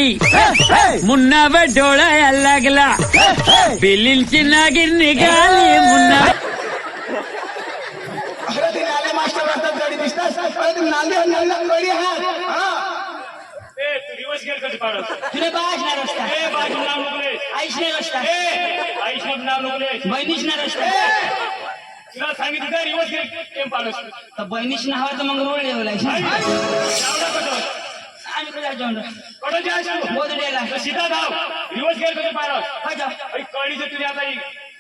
बाई मुन्ना व डोळा लागला बिलींची नागिर निघाली मुन्ना मास्टर गाडी दिसतात नांदी दिवस गेल कधी पाडत तुला बाज ना रस्ता बाजू नाव नुकले आईश नाही रस्ता आई शब्द नाव नुकले बहिणीच ना रस्ता तुला सांगितलं का दिवस गेल केम पाडत तर बहिणीच ना हवा तर मग रोड येऊ लागला आम्ही कुठे जाऊन कुठं जायचं बोधडेला सीधा धाव दिवस गेल कधी पाडत काय जाऊ कळीचं तुझ्या आता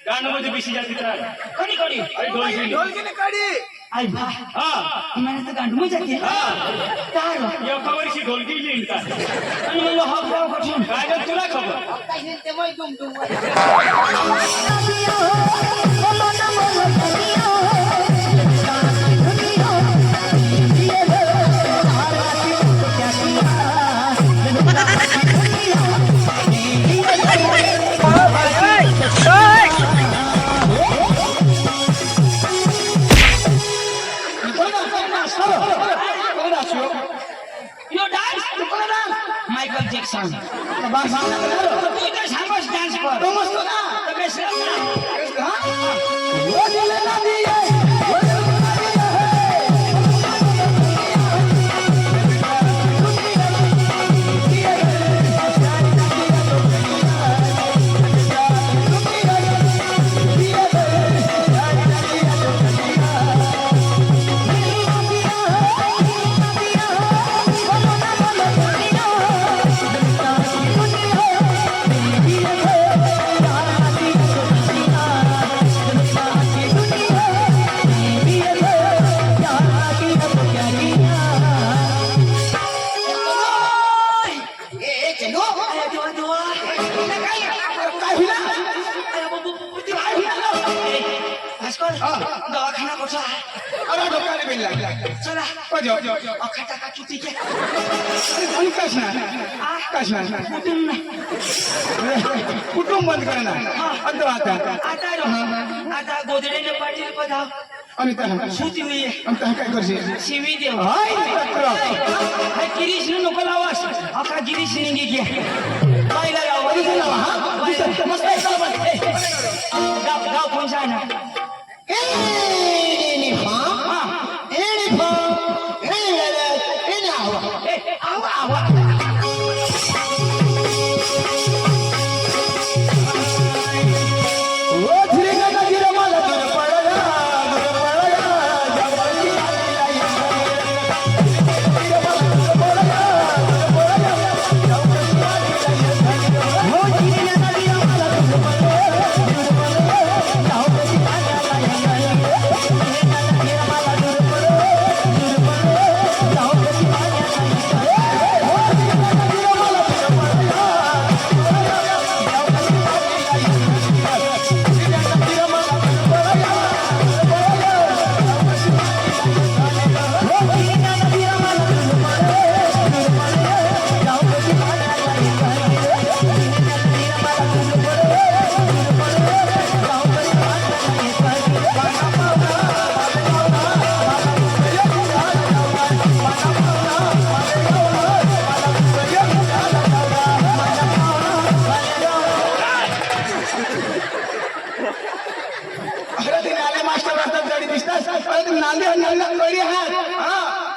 गाणं मध्ये बिशी जास्त कडी कडी ढोलकीने काढी आई बा हा मला तर गांडू मजा केली काय रे? एका वर्षी ढोलकी लिहिता आणि म्हणलं हॉप गाव कठून काय झालं तुला खबर यो डान्स मायकल जॅक्सन तू तर सांगस डान्स कर तर बेस दवाखाना कसा अरे डोक्याला बिल लागला चला जाऊ अखा टाका चुती के कुटुंब बंद करना आता गोदडे पाटील पधाव आणि त्या सुती हुई काय करशील शिवी देव हाय गिरीश नको लावास अखा गिरीश निघी घ्या पहिला गाव कोणचा आहे ना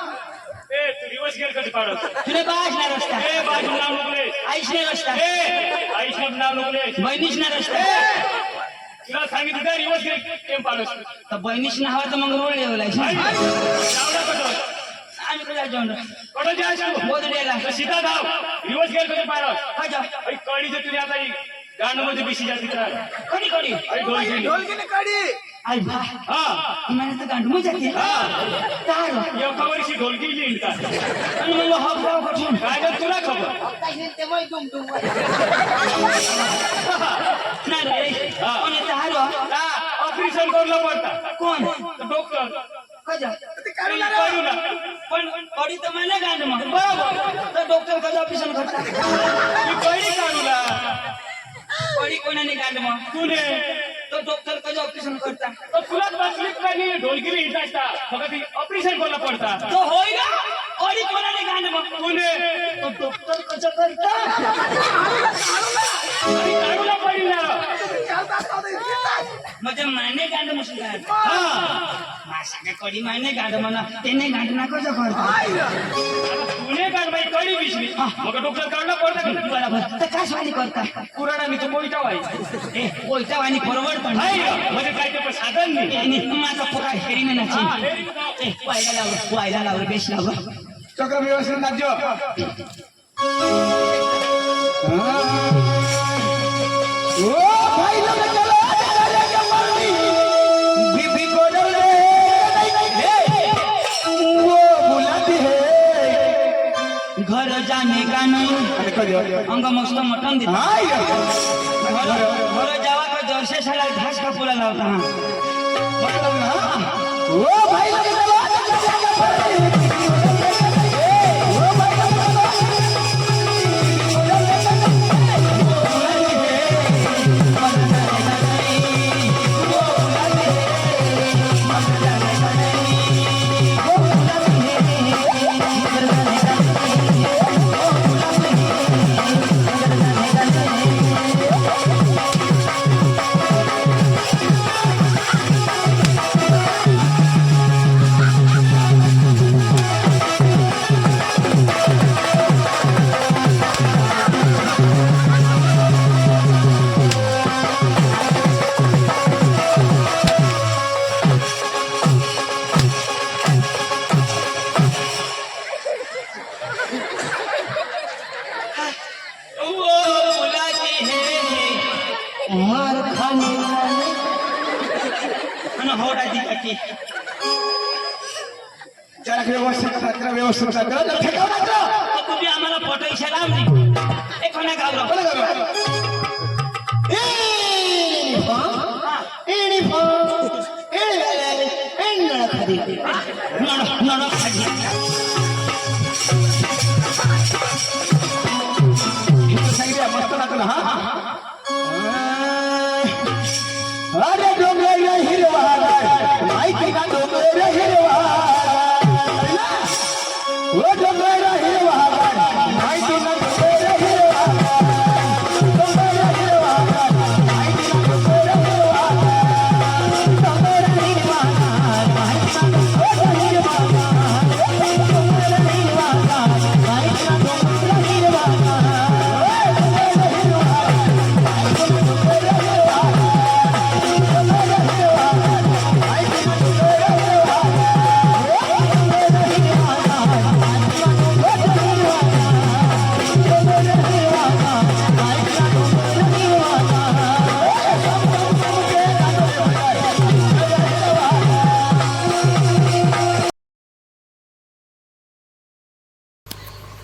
दिवस गेल कधी पाडत तुला बाज ना रस्ता बाजू नाव नुकले आईश नाही रस्ता आई शब्द नाव नुकले बहिणीच ना रस्ता तुला सांगितलं का दिवस गेल केम पाडत तर बहिणीच ना हवा तर मग रोड येऊ लागला आम्ही कुठे जाऊन कुठं जायचं बोधडेला सीधा धाव दिवस गेल कधी पाडत काय जाऊ कळीचं तुझ्या आता गाणं मध्ये बिशी जास्त कडी कडी ढोलकीने काढी आई बा हा मला तर गांडू मजा केली काय रे? एका वर्षी ढोलकी लिहिता आणि म्हणलं हॉप गाव कठून काय झालं तुला खबर नाही रे कोण येतं हारो ऑपरेशन करून पडता कोण डॉक्टर काय जाऊ करू ना पण कडी तर मला गांड मग बरोबर तर डॉक्टर कसं ऑपरेशन करता कळी काढूला कडी कोणाने गांड मग तुने तो डॉक्टर कसं ऑपरेशन करता तो तुला बसलीच नाही ढोलगिरी हिटायचा फक्त ऑपरेशन करणं पडता तो होय ना ओडी कोणाने गाणं मग कोणे तो डॉक्टर कसं करता काढूला पडला म्हणजे माने गाणं मुश्किल आहे माझ्या कडी माने गाणं म्हणा त्याने गाणं कसं करता पुणे काढ बाई कडी विसरी मग डॉक्टर काढला पडतं बरोबर तर काय स्वानी करता पुराणा मी तो कोयता व्हायचा ए कोयता वाणी परवड पण म्हणजे काय ते पण साधन नाही आणि माझा पुरा हेरी में नाची ए वायला लावर बेश लावर चक्र व्यवस्थित नाचो ओ भाई लोग चलो बीबी को डर वो बुलाती है घर जाने का नहीं अंग मस्त मटन देता घर जावा का जर्से साला घास का पुला लावता ओ भाई लोग मार खाने आणि होडा दिकाची जरा व्यवस्थित तुम्ही आम्हाला पटईशा लावली ए कोणा गावला नड खाली मस्त नाचलं हा अरे डोंगर हिरवा माहिती का डोंगर हिरवा ओ डोंगर हिरवा माहिती का डोंगर हिरवा डोंगर हिरवा माहिती का डोंगर हिरवा डोंगर हिरवा माहिती का डोंगर हिरवा डोंगर हिरवा माहिती का डोंगर हिरवा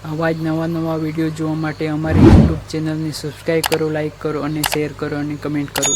આવા જ નવા વિડીયો જોવા માટે અમારી યુટ્યુબ ચેનલને સબસ્ક્રાઈબ કરો, લાઈક કરો અને શેર કરો અને કમેન્ટ કરો.